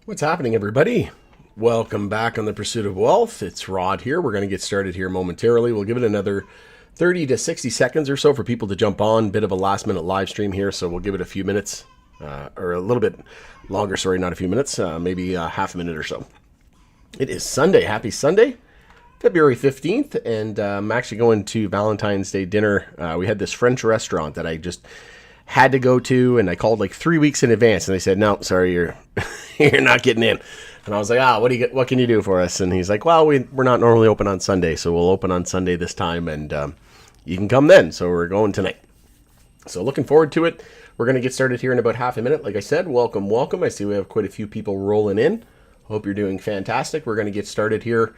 What's happening, everybody? Welcome back on the Pursuit of Wealth. It's Rod here. We're going to get started here momentarily. We'll give it another 30 to 60 seconds or so for people to jump on. Bit of a last minute live stream here, so we'll give it a few minutes, or a little bit longer, sorry, not a few minutes, maybe half a minute or so. It is Sunday. Happy Sunday, February 15th, and I'm actually going to Valentine's Day dinner. We had this French restaurant that I just had to go to, and I called like 3 weeks in advance, and they said, no, sorry, you're you're not getting in. And I was like, what can you do for us? And he's like, well, we're not normally open on Sunday, so we'll open on Sunday this time, and you can come then. So we're going tonight. So looking forward to it. We're going to get started here in about half a minute. Like I said, welcome. I see we have quite a few people rolling in. Hope you're doing fantastic. We're going to get started here.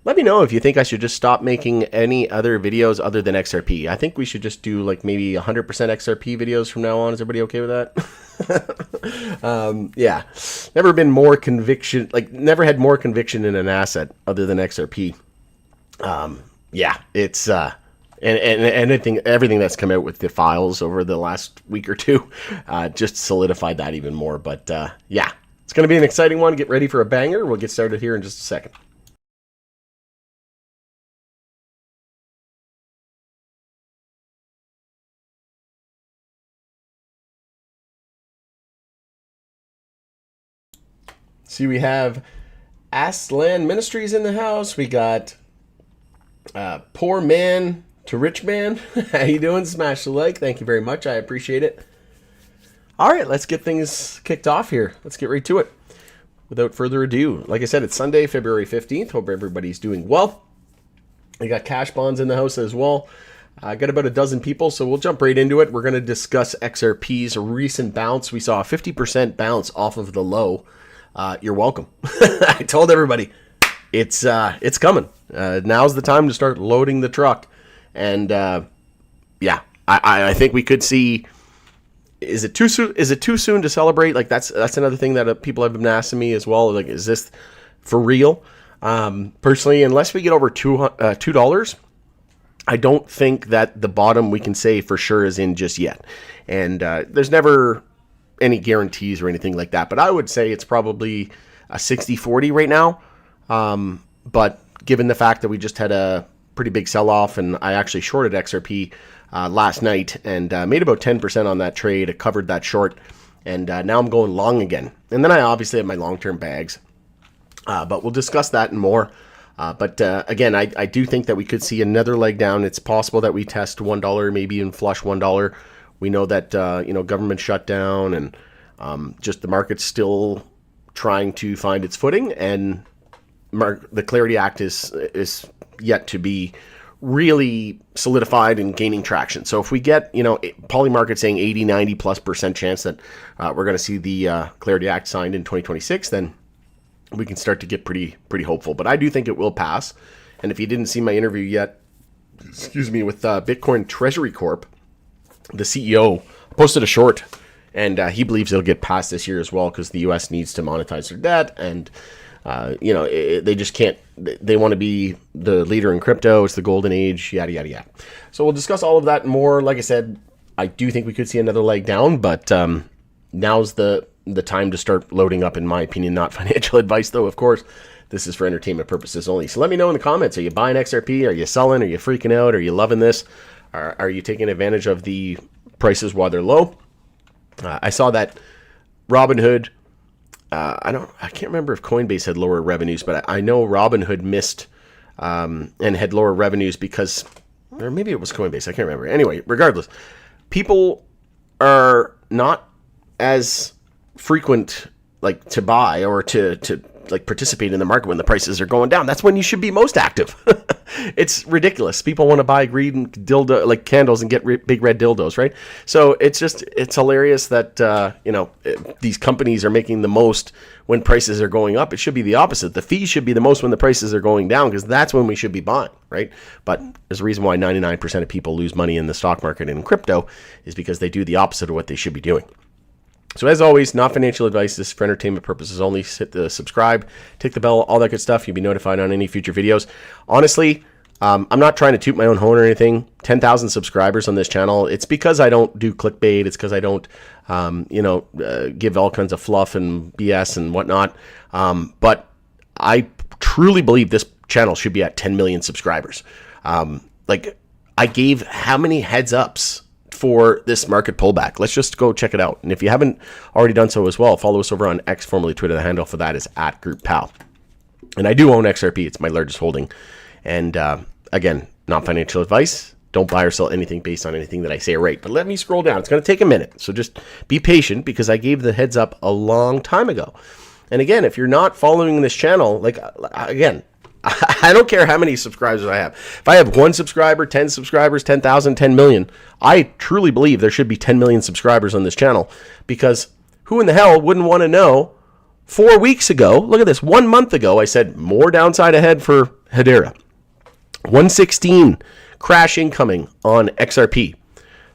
Let me know if you think I should just stop making any other videos other than XRP. I think we should just do like maybe 100% XRP videos from now on. Is everybody okay with that? Yeah, never been more conviction, never had more conviction in an asset other than XRP. Yeah, it's and everything that's come out with the files over the last week or two just solidified that even more. But yeah, it's going to be an exciting one. Get ready for a banger. We'll get started here in just a second. See, we have Aslan Ministries in the house. We got Poor Man to Rich Man. How you doing? Smash the like. Thank you very much. I appreciate it. All right, let's get things kicked off here. Let's get right to it. Without further ado, like I said, it's Sunday, February 15th. Hope everybody's doing well. We got cash bonds in the house as well. I got about a dozen people, so we'll jump right into it. We're going to discuss XRP's recent bounce. We saw a 50% bounce off of the low. You're welcome. I told everybody it's coming. Now's the time to start loading the truck. And yeah, I think we could see. Is it too soon? Is it too soon to celebrate? Like that's another thing that people have been asking me as well. Like, is this for real? Personally, unless we get over $2, I don't think that the bottom we can say for sure is in just yet. And there's never any guarantees or anything like that, but I would say it's probably a 60-40 right now. But given the fact that we just had a pretty big sell-off, and I actually shorted XRP last night and made about 10% on that trade. I covered that short, and now I'm going long again. And then I obviously have my long-term bags, but we'll discuss that and more. But again, I do think that we could see another leg down. It's possible that we test $1, maybe even flush $1. We know that government shutdown and just the market's still trying to find its footing, and the Clarity Act is yet to be really solidified and gaining traction. So if we get Polymarket saying 80-90+% chance that we're going to see the Clarity Act signed in 2026, then we can start to get pretty hopeful. But I do think it will pass. And if you didn't see my interview yet, with Bitcoin Treasury Corp, the CEO posted a short, and he believes it'll get passed this year as well because the U.S. needs to monetize their debt, and they just can't. They want to be the leader in crypto. It's the golden age, yada yada yada. So we'll discuss all of that and more. Like I said, I do think we could see another leg down, but now's the time to start loading up, in my opinion. Not financial advice, though. Of course, this is for entertainment purposes only. So let me know in the comments: are you buying XRP? Are you selling? Are you freaking out? Are you loving this? Are you taking advantage of the prices while they're low? I saw that Robinhood, I can't remember if Coinbase had lower revenues, but I know Robinhood missed and had lower revenues because, or maybe it was Coinbase, I can't remember. Anyway, regardless, people are not as frequent to buy or to participate in the market when the prices are going down. That's when you should be most active. It's ridiculous. People want to buy green dildo candles and get big red dildos, right? So it's hilarious that these companies are making the most when prices are going up. It should be the opposite. The fees should be the most when the prices are going down, because that's when we should be buying, right? But there's a reason why 99% of people lose money in the stock market and in crypto is because they do the opposite of what they should be doing. So as always, not financial advice. This is for entertainment purposes only. Hit the subscribe, tick the bell, all that good stuff. You'll be notified on any future videos. Honestly, I'm not trying to toot my own horn or anything. 10,000 subscribers on this channel. It's because I don't do clickbait. It's because I don't give all kinds of fluff and BS and whatnot. But I truly believe this channel should be at 10 million subscribers. I gave how many heads ups for this market pullback? Let's just go check it out. And if you haven't already done so as well, follow us over on X, formerly Twitter. The handle for that is @GroupPOW. And I do own XRP. It's my largest holding. And again, not financial advice. Don't buy or sell anything based on anything that I say or write. But let me scroll down. It's going to take a minute. So just be patient, because I gave the heads up a long time ago. And again, if you're not following this channel, again, I don't care how many subscribers I have. If I have 1 subscriber, 10 subscribers, 10,000, 10 million, I truly believe there should be 10 million subscribers on this channel, because who in the hell wouldn't want to know 4 weeks ago, look at this, 1 month ago, I said more downside ahead for Hedera. 116 crash incoming on XRP.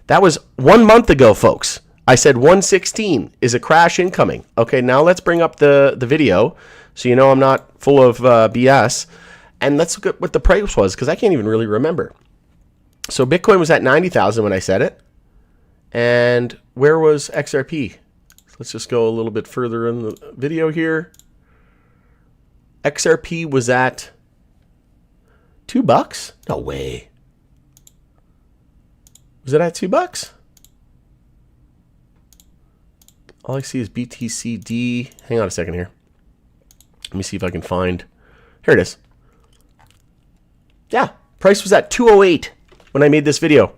That was 1 month ago, folks. I said 116 is a crash incoming. Okay, now let's bring up the video so you know I'm not full of BS. And let's look at what the price was, because I can't even really remember. So Bitcoin was at 90,000 when I said it. And where was XRP? Let's just go a little bit further in the video here. XRP was at $2? No way. Was it at $2? All I see is BTCD. Hang on a second here. Let me see if I can find. Here it is. Yeah, price was at 208 when I made this video.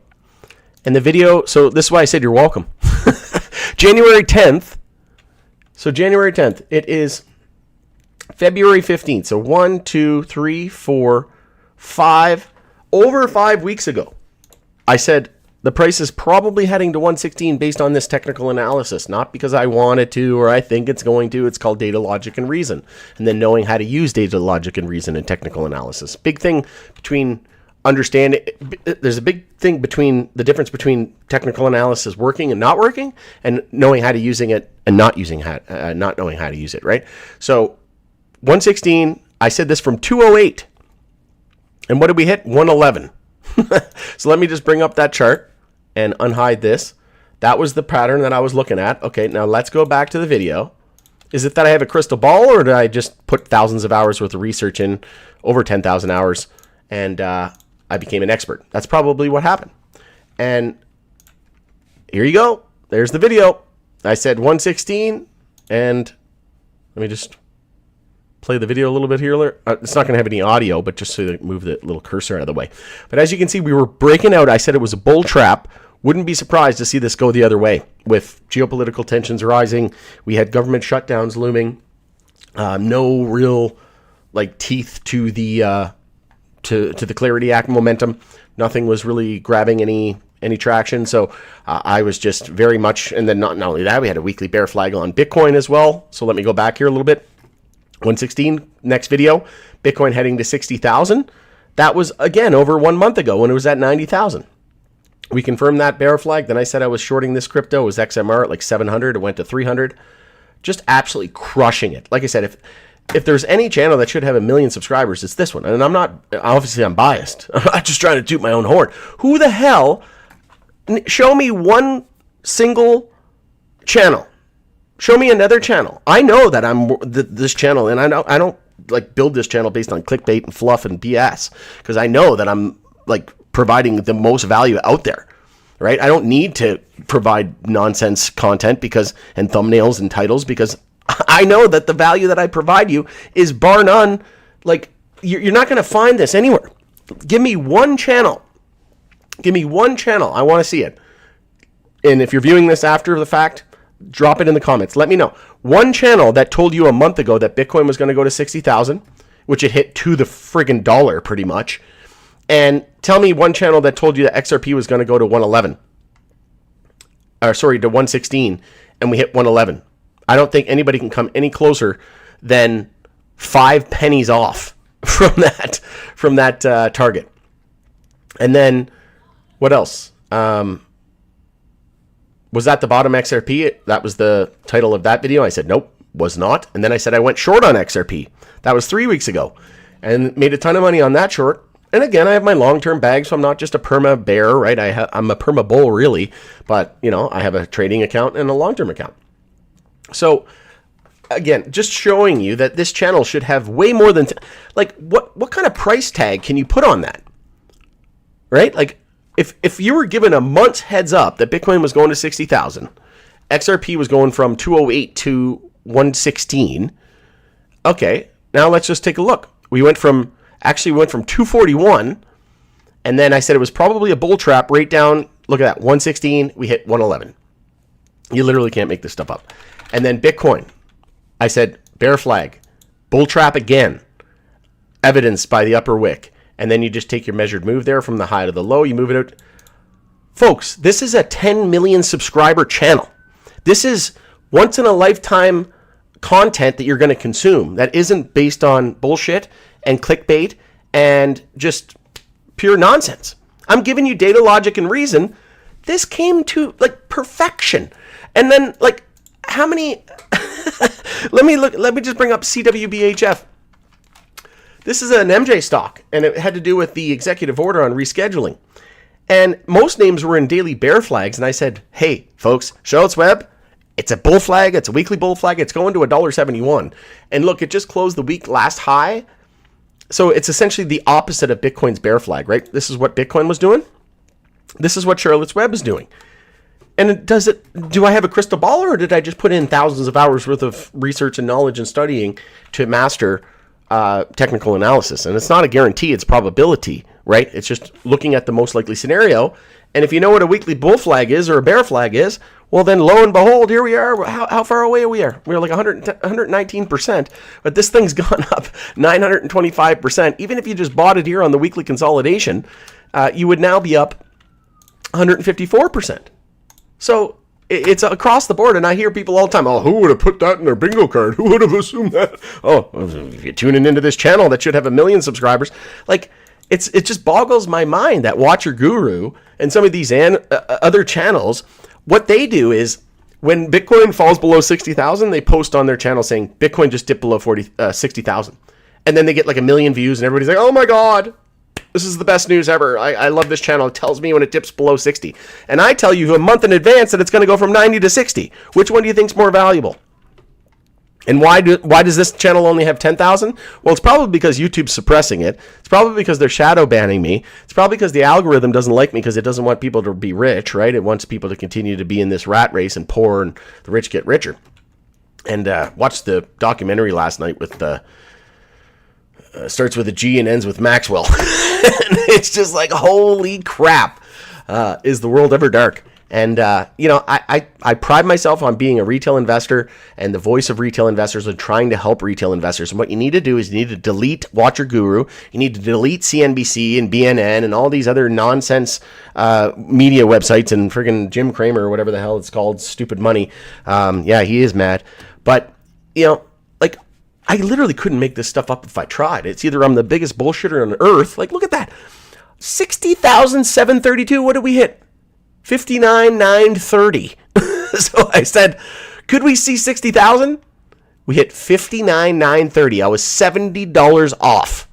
And the video, so this is why I said you're welcome. January 10th. So January 10th, it is February 15th. So 1, 2, 3, 4, 5, over 5 weeks ago, I said the price is probably heading to 116 based on this technical analysis, not because I want it to or I think it's going to. It's called data, logic, and reason. And then knowing how to use data, logic, and reason in technical analysis. Big thing between understanding, there's a big thing between the difference between technical analysis working and not working, and knowing how to using it and not knowing how to use it, right? So 116, I said this from 208. And what did we hit? 111. So let me just bring up that chart and unhide this. That was the pattern that I was looking at. Okay, now let's go back to the video. Is it that I have a crystal ball, or did I just put thousands of hours worth of research in, over 10,000 hours, and I became an expert? That's probably what happened. And here you go. There's the video. I said 116, and let me just play the video a little bit here. It's not going to have any audio, but just so to move the little cursor out of the way. But as you can see, we were breaking out. I said it was a bull trap. Wouldn't be surprised to see this go the other way with geopolitical tensions rising. We had government shutdowns looming. No real teeth to the to the Clarity Act momentum. Nothing was really grabbing any traction. So I was just very much, and then not only that, we had a weekly bear flag on Bitcoin as well. So let me go back here a little bit. 116, next video, Bitcoin heading to 60,000. That was, again, over 1 month ago when it was at 90,000. We confirmed that bear flag. Then I said I was shorting this crypto. It was XMR at 700. It went to 300. Just absolutely crushing it. Like I said, if there's any channel that should have 1 million subscribers, it's this one. And obviously I'm biased. I'm not just trying to toot my own horn. Who the hell, show me one single channel. Show me another channel. I know that I'm this channel, and I don't build this channel based on clickbait and fluff and BS, because I know that I'm providing the most value out there, right? I don't need to provide nonsense content and thumbnails and titles, because I know that the value that I provide you is bar none. You're not going to find this anywhere. Give me one channel. Give me one channel. I want to see it. And if you're viewing this after the fact, drop it in the comments. Let me know. One channel that told you a month ago that Bitcoin was going to go to 60,000, which it hit to the friggin' dollar pretty much. And tell me one channel that told you that XRP was going to go to 111. To 116, and we hit 111. I don't think anybody can come any closer than 5 pennies off from that target. And then what else? Was that the bottom XRP? That was the title of that video. I said, nope, was not. And then I said I went short on XRP. That was 3 weeks ago and made a ton of money on that short. And again, I have my long-term bag, so I'm not just a perma bear, right? I'm a perma bull, really. But, I have a trading account and a long-term account. So, again, just showing you that this channel should have way more than... what kind of price tag can you put on that? Right? Like, if you were given a month's heads up that Bitcoin was going to 60,000, XRP was going from 208 to 116, okay, now let's just take a look. We went from 241, and then I said it was probably a bull trap right down. Look at that, 116, we hit 111. You literally can't make this stuff up. And then Bitcoin, I said bear flag, bull trap again, evidenced by the upper wick. And then you just take your measured move there from the high to the low, you move it out. Folks, this is a 10 million subscriber channel. This is once in a lifetime content that you're going to consume that isn't based on bullshit and clickbait and just pure nonsense. I'm giving you data, logic, and reason. This came to perfection. And then how many let me just bring up CWBHF. This is an MJ stock, and it had to do with the executive order on rescheduling. And most names were in daily bear flags, and I said, hey, folks, Charlotte's Web, it's a bull flag, it's a weekly bull flag, it's going to $1.71. And look, it just closed the week last high. So it's essentially the opposite of Bitcoin's bear flag, right? This is what Bitcoin was doing. This is what Charlotte's Web is doing. And do I have a crystal ball, or did I just put in thousands of hours worth of research and knowledge and studying to master technical analysis? And it's not a guarantee, it's probability, right? It's just looking at the most likely scenario. And if you know what a weekly bull flag is or a bear flag is, well, then lo and behold, here we are. How far away are we? We're like 119%, but this thing's gone up 925%. Even if you just bought it here on the weekly consolidation, you would now be up 154%. So it's across the board, and I hear people all the time, oh, who would have put that in their bingo card? Who would have assumed that? Oh, if you're tuning into this channel that should have 1 million subscribers. It just boggles my mind that Watcher Guru and some of these other channels, what they do is when Bitcoin falls below 60,000, they post on their channel saying Bitcoin just dipped below 60,000. And then they get 1 million views, and everybody's like, oh my God, this is the best news ever. I love this channel. It tells me when it dips below 60. And I tell you a month in advance that it's going to go from 90 to 60. Which one do you think is more valuable? And why does this channel only have 10,000? Well, it's probably because YouTube's suppressing it. It's probably because they're shadow banning me. It's probably because the algorithm doesn't like me because it doesn't want people to be rich, right? It wants people to continue to be in this rat race and poor, and the rich get richer. And watched the documentary last night with the starts with a G and ends with Maxwell. And it's just holy crap, is the world ever dark? And, I pride myself on being a retail investor and the voice of retail investors and trying to help retail investors. And what you need to do is you need to delete Watcher Guru. You need to delete CNBC and BNN and all these other nonsense media websites and friggin' Jim Cramer or whatever the hell it's called, Stupid Money. Yeah, he is mad. But, I literally couldn't make this stuff up if I tried. It's either I'm the biggest bullshitter on earth. Look at that. 60,732. What did we hit? 59,930. So I said, could we see 60,000? We hit 59,930. I was $70 off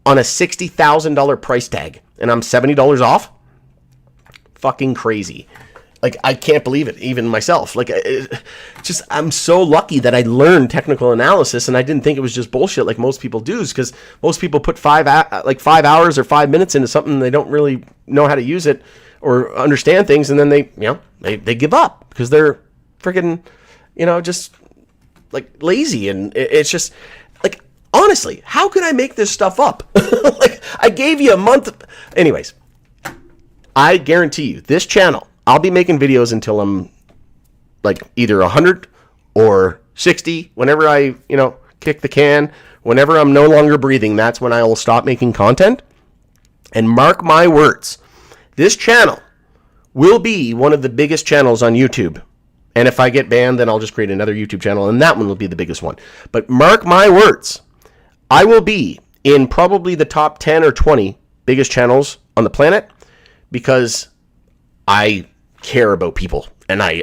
on a $60,000 price tag, and I'm $70 off? Fucking crazy. I can't believe it, even myself. I'm so lucky that I learned technical analysis, and I didn't think it was just bullshit like most people do, because most people put 5 hours or 5 minutes into something and they don't really know how to use it or understand things, and then they give up because they're freaking, just lazy. And it's just honestly, how can I make this stuff up? I gave you a month. Anyways, I guarantee you this channel, I'll be making videos until I'm either 100 or 60. Whenever I, kick the can, whenever I'm no longer breathing, that's when I will stop making content. And mark my words, this channel will be one of the biggest channels on YouTube. And if I get banned, then I'll just create another YouTube channel, and that one will be the biggest one. But mark my words, I will be in probably the top 10 or 20 biggest channels on the planet, because I care about people, and I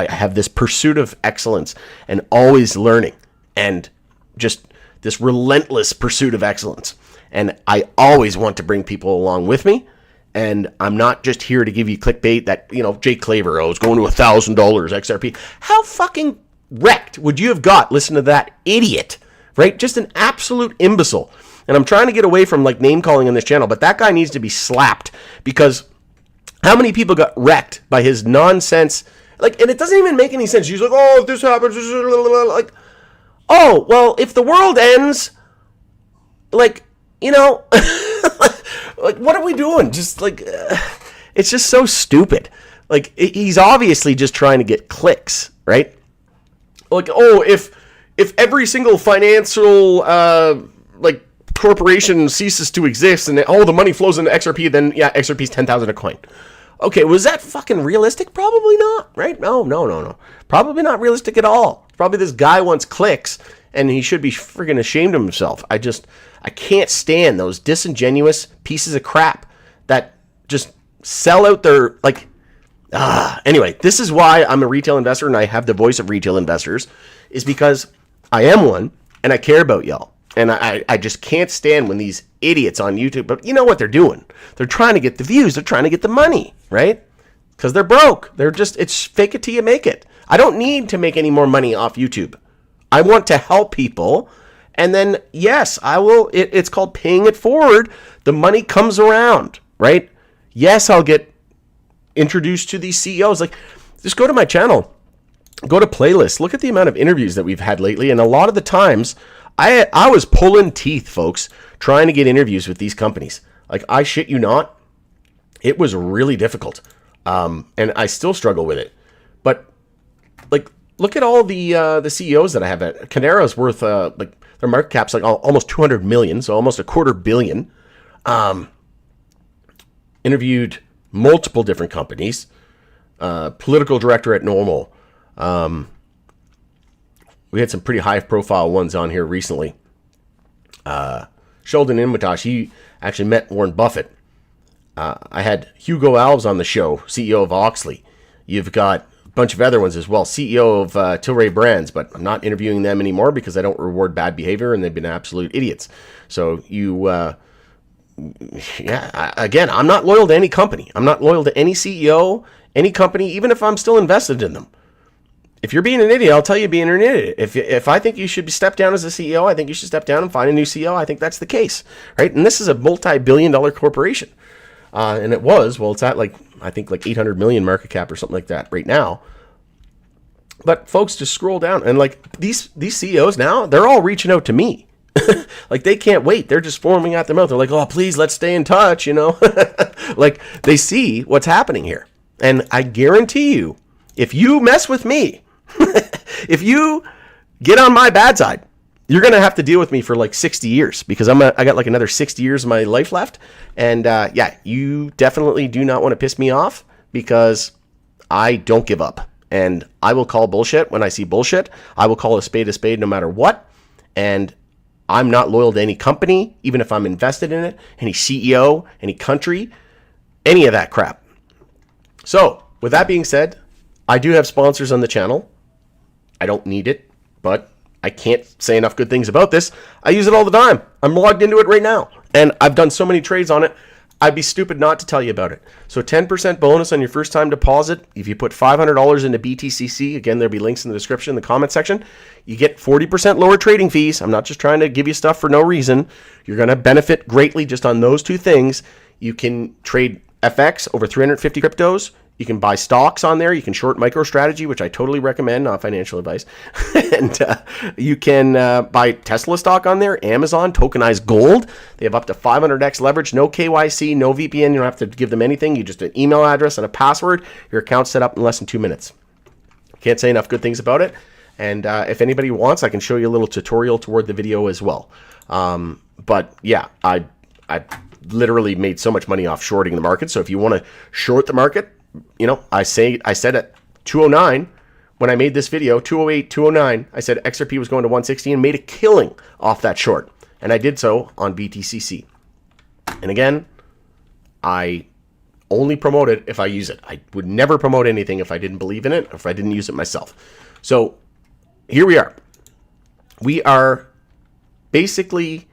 have this pursuit of excellence and always learning, and just this relentless pursuit of excellence. And I always want to bring people along with me. And I'm not just here to give you clickbait that, Jake Claver, is going to $1,000 XRP. How fucking wrecked would you have got listen to that idiot, right? Just an absolute imbecile. And I'm trying to get away from name calling on this channel, but that guy needs to be slapped, because how many people got wrecked by his nonsense? And it doesn't even make any sense. He's like, oh, if this happens, oh, well, if the world ends, what are we doing? Just it's just so stupid. He's obviously just trying to get clicks, right? If every single financial corporation ceases to exist and all the money flows into XRP, then XRP's 10,000 a coin. Okay, was that fucking realistic? Probably not, right? No. Probably not realistic at all. Probably this guy wants clicks, and he should be friggin' ashamed of himself. I can't stand those disingenuous pieces of crap that just sell out their, Anyway, this is why I'm a retail investor and I have the voice of retail investors, is because I am one and I care about y'all. And I just can't stand when these idiots on YouTube, but you know what they're doing? They're trying to get the views. They're trying to get the money, right? Because they're broke. It's fake it till you make it. I don't need to make any more money off YouTube. I want to help people. And then, yes, I will. It's called paying it forward. The money comes around, right? Yes, I'll get introduced to these CEOs. Just go to my channel. Go to playlists. Look at the amount of interviews that we've had lately. And a lot of the times, I was pulling teeth, folks, trying to get interviews with these companies. I shit you not, it was really difficult. And I still struggle with it. But look at all the CEOs that I have. Canara's worth their market cap's almost 200 million, so almost $250 million. Interviewed multiple different companies. Political director at Normal. We had some pretty high-profile ones on here recently. Sheldon Inmatash, he actually met Warren Buffett. I had Hugo Alves on the show, CEO of Oxley. You've got a bunch of other ones as well, CEO of Tilray Brands, but I'm not interviewing them anymore because I don't reward bad behavior, and they've been absolute idiots. So again, I'm not loyal to any company. I'm not loyal to any CEO, any company, even if I'm still invested in them. If you're being an idiot, I'll tell you being an idiot. If I think you should step down as a CEO, I think you should step down and find a new CEO. I think that's the case, right? And this is a multi-billion-dollar corporation. And it was, it's at I think 800 million market cap or something like that right now. But folks, just scroll down and these CEOs now, they're all reaching out to me. They can't wait. They're just foaming at their mouth. They're like, oh, please, let's stay in touch, they see what's happening here. And I guarantee you, if you mess with me, if you get on my bad side, you're going to have to deal with me for 60 years because I got another 60 years of my life left. And you definitely do not want to piss me off because I don't give up. And I will call bullshit when I see bullshit. I will call a spade no matter what. And I'm not loyal to any company, even if I'm invested in it, any CEO, any country, any of that crap. So with that being said, I do have sponsors on the channel. I don't need it, but I can't say enough good things about this. I use it all the time. I'm logged into it right now. And I've done so many trades on it, I'd be stupid not to tell you about it. So 10% bonus on your first time deposit. If you put $500 into BTCC, again, there'll be links in the description, in the comment section. You get 40% lower trading fees. I'm not just trying to give you stuff for no reason. You're going to benefit greatly just on those two things. You can trade FX over 350 cryptos. You can buy stocks on there. You can short MicroStrategy, which I totally recommend, not financial advice. And you can buy Tesla stock on there, Amazon, tokenized gold. They have up to 500x leverage, no KYC, no VPN. You don't have to give them anything. You just an email address and a password. Your account's set up in less than 2 minutes. Can't say enough good things about it. And if anybody wants, I can show you a little tutorial toward the video as well. But yeah, I literally made so much money off shorting the market. So if you want to short the market, I said at 209 when I made this video, 208, 209, I said XRP was going to 160 and made a killing off that short. And I did so on BTCC. And again, I only promote it if I use it. I would never promote anything if I didn't believe in it or if I didn't use it myself. So here we are. We are basically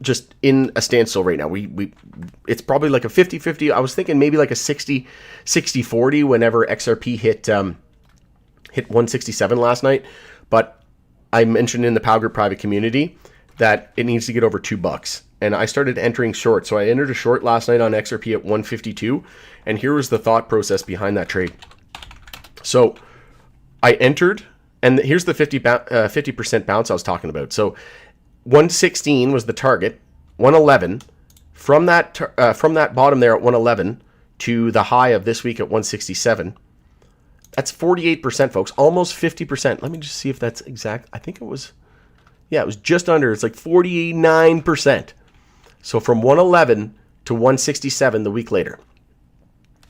just in a standstill right now. It's probably like a 50-50. I was thinking maybe like a 60-40 whenever XRP hit 167 last night. But I mentioned in the POW Group private community that it needs to get over $2. And I started entering short. So I entered a short last night on XRP at 152. And here was the thought process behind that trade. So I entered, and here's the 50% bounce I was talking about. So 116 was the target, 111. From that bottom there at 111 to the high of this week at 167. That's 48%, folks. Almost 50%. Let me just see if that's exact. I think it was, yeah, it was just under. It's like 49%. So from 111 to 167 the week later.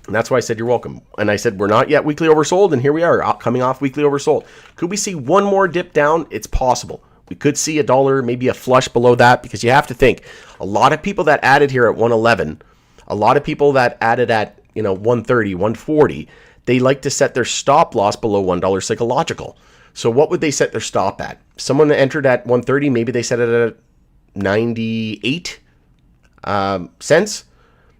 And that's why I said you're welcome. And I said we're not yet weekly oversold, and here we are coming off weekly oversold. Could we see one more dip down? It's possible. We could see $1, maybe a flush below that, because you have to think a lot of people that added here at 111, a lot of people that added at 130, 140, they like to set their stop loss below $1 psychological. So what would they set their stop at? Someone that entered at 130, maybe they set it at 98 cents.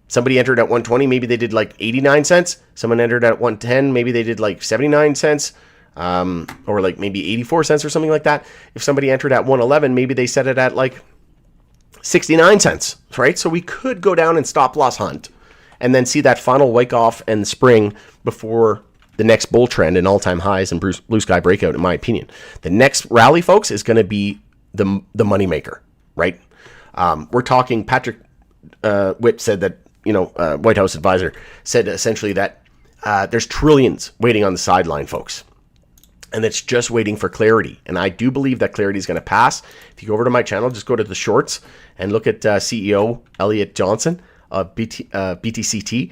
Somebody entered at 120, maybe they did like 89 cents. Someone entered at 110, maybe they did like 79 cents. Or like maybe 84 cents or something like that. If somebody entered at 111, maybe they set it at like 69 cents, right? So we could go down and stop loss hunt and then see that final wake off and spring before the next bull trend and all-time highs and blue sky breakout, in my opinion. The next rally, folks, is going to be the moneymaker, right? We're talking, Patrick Witt said that, White House advisor said essentially that there's trillions waiting on the sideline, folks. And it's just waiting for clarity. And I do believe that clarity is going to pass. If you go over to my channel, just go to the shorts and look at CEO Elliot Johnson of BTCT.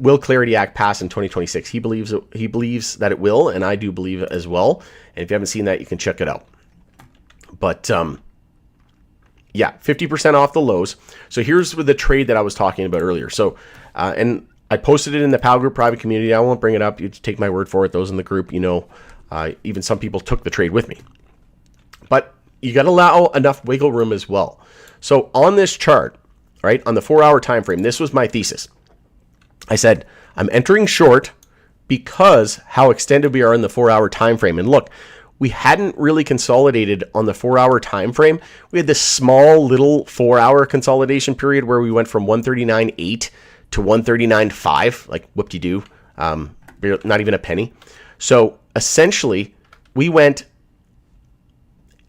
Will Clarity Act pass in 2026? He believes that it will, and I do believe it as well. And if you haven't seen that, you can check it out. But yeah, 50% off the lows. So here's the trade that I was talking about earlier. So and I posted it in the POW Group private community. I won't bring it up. You take my word for it. Those in the group, even some people took the trade with me. But you got to allow enough wiggle room as well. So on this chart, right, on the 4-hour time frame, this was my thesis. I said, I'm entering short because how extended we are in the 4-hour time frame. And look, we hadn't really consolidated on the 4-hour time frame. We had this small little 4-hour consolidation period where we went from 139.8 to 139.5, like whoop-de-doo, not even a penny. So essentially, we went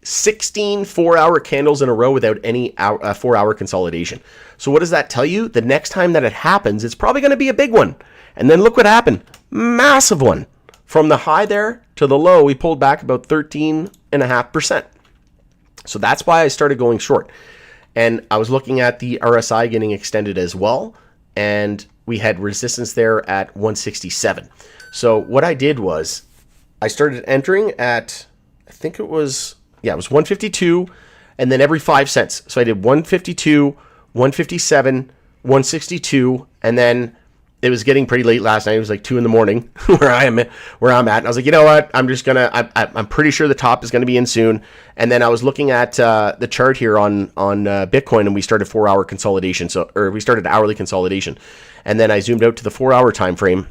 16 4-hour candles in a row without any 4-hour consolidation. So what does that tell you? The next time that it happens, it's probably going to be a big one. And then look what happened. Massive one. From the high there to the low, we pulled back about 13.5%. So that's why I started going short. And I was looking at the RSI getting extended as well. And we had resistance there at 167. So what I did was I started entering at, I think it was 152, and then every 5 cents. So I did 152, 157, 162, and then it was getting pretty late last night. It was like 2 a.m. where I'm at. And I was like, you know what? I'm pretty sure the top is going to be in soon. And then I was looking at the chart here on Bitcoin, and we started 4-hour consolidation. Or we started hourly consolidation. And then I zoomed out to the 4-hour time frame,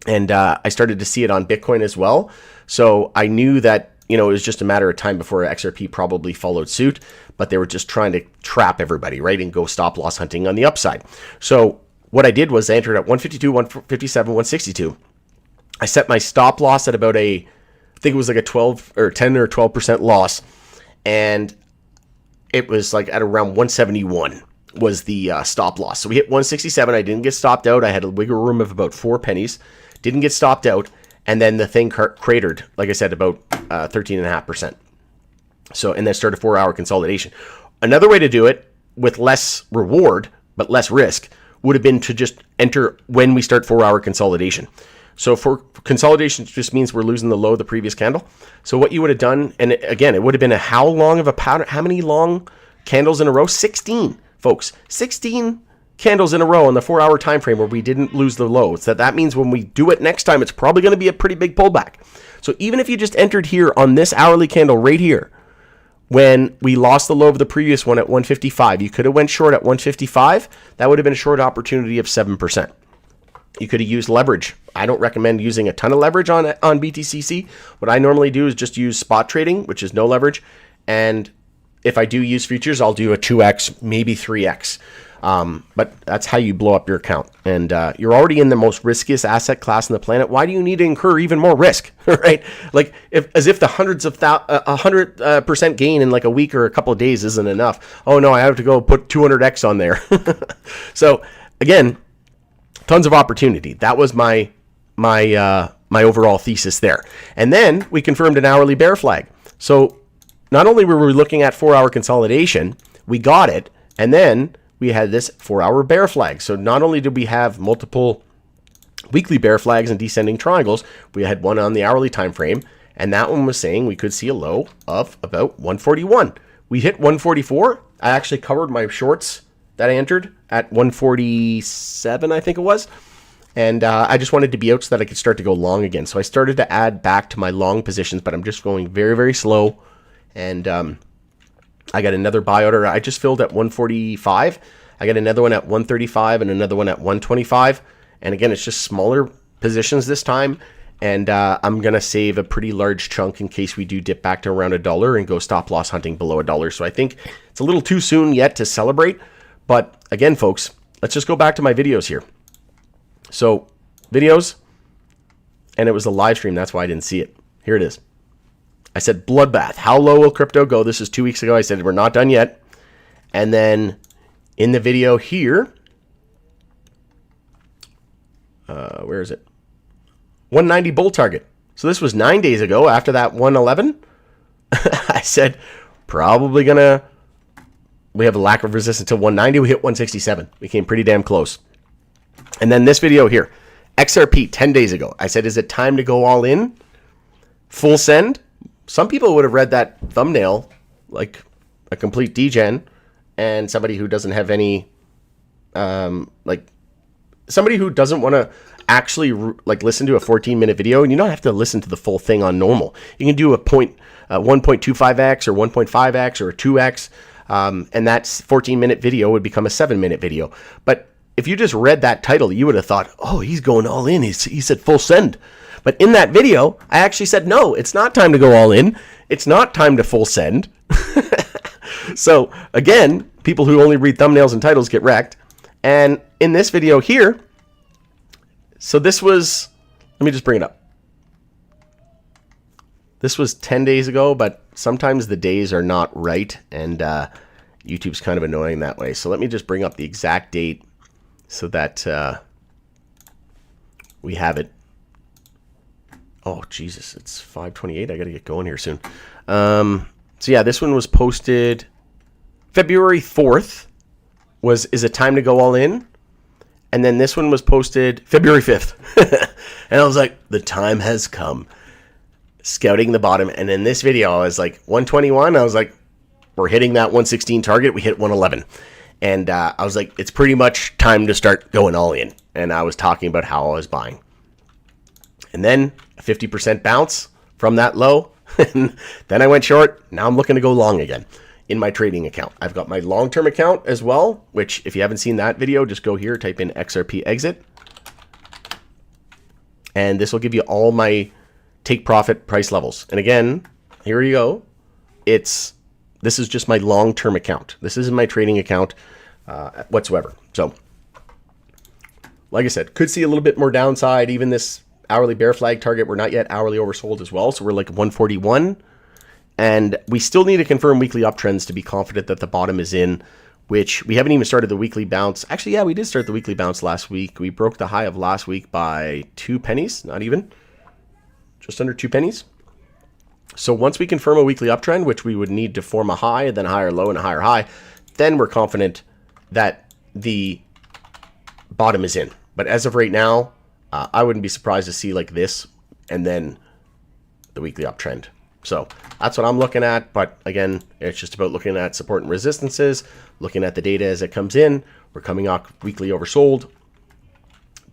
and I started to see it on Bitcoin as well. So I knew that, it was just a matter of time before XRP probably followed suit, but they were just trying to trap everybody, right? And go stop loss hunting on the upside. So what I did was I entered at 152, 157, 162. I set my stop loss at about I think it was like a 12 or 10 or 12% loss. And it was like at around 171 was the stop loss. So we hit 167. I didn't get stopped out. I had a wiggle room of about 4 pennies. Didn't get stopped out. And then the thing cratered, like I said, about 13.5%. So, and then started 4-hour consolidation. Another way to do it with less reward, but less risk, would have been to just enter when we start 4-hour consolidation. So for consolidation just means we're losing the low of the previous candle. So what you would have done, and again, it would have been how long of a pattern, how many long candles in a row? 16, folks. 16 candles in a row on the 4-hour time frame where we didn't lose the low. So that means when we do it next time, it's probably going to be a pretty big pullback. So even if you just entered here on this hourly candle right here, when we lost the low of the previous one at 155. You could have went short at 155. That would have been a short opportunity of 7%. You could have used leverage. I don't recommend using a ton of leverage on BTCC. What I normally do is just use spot trading, which is no leverage. And if I do use futures, I'll do a 2x, maybe 3x. But that's how you blow up your account. And you're already in the most riskiest asset class on the planet. Why do you need to incur even more risk, right? Like as if the 100% gain in like a week or a couple of days isn't enough. Oh no, I have to go put 200x on there. So again, tons of opportunity. That was my overall thesis there. And then we confirmed an hourly bear flag. So not only were we looking at 4-hour consolidation, we got it, and then we had this 4-hour bear flag. So not only did we have multiple weekly bear flags and descending triangles, we had one on the hourly time frame, and that one was saying we could see a low of about 141. We hit 144. I actually covered my shorts that I entered at 147, I think it was. And I just wanted to be out so that I could start to go long again. So I started to add back to my long positions, but I'm just going very, very slow. And I got another buy order. I just filled at 145. I got another one at 135 and another one at 125. And again, it's just smaller positions this time. And I'm going to save a pretty large chunk in case we do dip back to around $1 and go stop loss hunting below $1. So I think it's a little too soon yet to celebrate. But again, folks, let's just go back to my videos here. So videos, and it was a live stream. That's why I didn't see it. Here it is. I said, bloodbath. How low will crypto go? This is 2 weeks ago. I said, we're not done yet. And then in the video here, where is it? 190 bull target. So this was 9 days ago after that 111. I said, probably we have a lack of resistance to 190. We hit 167. We came pretty damn close. And then this video here, XRP 10 days ago. I said, is it time to go all in? Full send? Some people would have read that thumbnail like a complete degen, and somebody who doesn't have any, like somebody who doesn't want to actually like listen to a 14-minute video, and you don't have to listen to the full thing on normal. You can do a 1.25x or 1.5x or a 2x, and that 14-minute video would become a 7-minute video. But if you just read that title, you would have thought, oh, he's going all in. He said full send. But in that video, I actually said, no, it's not time to go all in. It's not time to full send. So again, people who only read thumbnails and titles get wrecked. And in this video here, so this was, let me just bring it up. This was 10 days ago, but sometimes the days are not right. And YouTube's kind of annoying that way. So let me just bring up the exact date so that we have it. Oh, Jesus, it's 5:28. I got to get going here soon. So yeah, this one was posted February 4th. Is it time to go all in? And then this one was posted February 5th. And I was like, the time has come. Scouting the bottom. And in this video, I was like, 121. I was like, we're hitting that 116 target. We hit 111. And I was like, it's pretty much time to start going all in. And I was talking about how I was buying. And then a 50% bounce from that low. And then I went short. Now I'm looking to go long again in my trading account. I've got my long-term account as well, which if you haven't seen that video, just go here, type in XRP exit. And this will give you all my take profit price levels. And again, here you go. This is just my long-term account. This isn't my trading account whatsoever. So like I said, could see a little bit more downside. Even this hourly bear flag target, we're not yet hourly oversold as well. So we're like 141. And we still need to confirm weekly uptrends to be confident that the bottom is in, which we haven't even started the weekly bounce. Actually, yeah, we did start the weekly bounce last week. We broke the high of last week by 2 pennies, not even, just under 2 pennies. So once we confirm a weekly uptrend, which we would need to form a high and then a higher low and a higher high, then we're confident that the bottom is in. But as of right now, I wouldn't be surprised to see like this and then the weekly uptrend. So that's what I'm looking at. But again, it's just about looking at support and resistances, looking at the data as it comes in. We're coming off weekly oversold,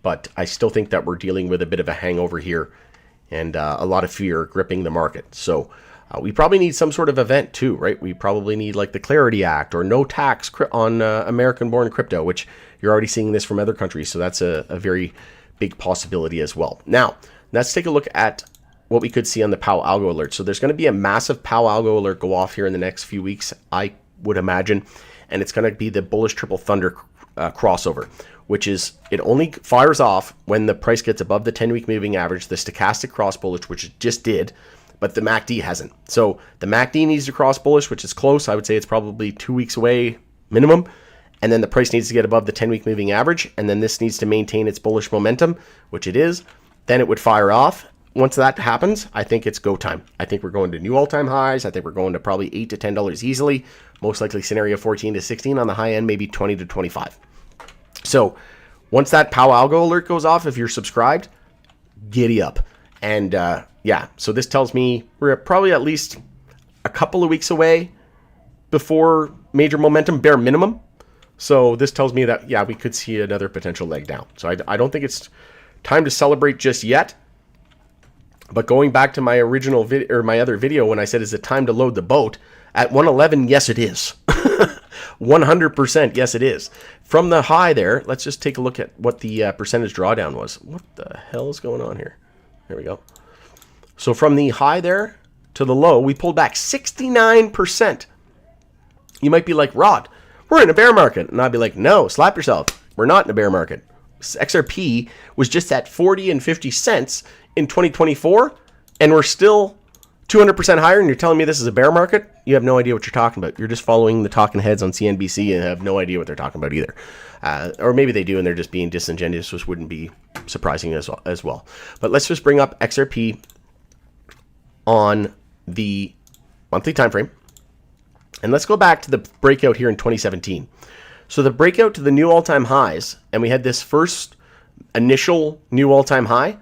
but I still think that we're dealing with a bit of a hangover here and a lot of fear gripping the market. So We probably need some sort of event too, right? We probably need like the Clarity Act or no tax on American-born crypto, which you're already seeing this from other countries. So that's a very big possibility as well. Now, let's take a look at what we could see on the POW Algo alert. So there's going to be a massive POW Algo alert go off here in the next few weeks, I would imagine. And it's going to be the bullish triple thunder crossover, which is it only fires off when the price gets above the 10-week moving average, the stochastic cross bullish, which it just did, but the MACD hasn't. So the MACD needs to cross bullish, which is close. I would say it's probably 2 weeks away minimum. And then the price needs to get above the 10-week moving average. And then this needs to maintain its bullish momentum, which it is. Then it would fire off. Once that happens, I think it's go time. I think we're going to new all-time highs. I think we're going to probably $8 to $10 easily. Most likely scenario 14 to 16 on the high end, maybe 20 to 25. So once that POW Algo alert goes off, if you're subscribed, giddy up. And yeah, so this tells me we're probably at least a couple of weeks away before major momentum, bare minimum. So this tells me that, yeah, we could see another potential leg down. So I don't think it's time to celebrate just yet. But going back to my original video or my other video when I said, is it time to load the boat? At 111, yes, it is. 100%, yes, it is. From the high there, let's just take a look at what the percentage drawdown was. What the hell is going on here? There we go. So from the high there to the low, we pulled back 69%. You might be like, Rod, we're in a bear market. And I'd be like, no, slap yourself. We're not in a bear market. XRP was just at 40 and 50 cents in 2024, and we're still 200% higher, and you're telling me this is a bear market? You have no idea what you're talking about. You're just following the talking heads on CNBC and have no idea what they're talking about either. Or maybe they do and they're just being disingenuous, which wouldn't be surprising as well. But let's just bring up XRP on the monthly time frame. And let's go back to the breakout here in 2017. So the breakout to the new all-time highs, and we had this first initial new all-time high.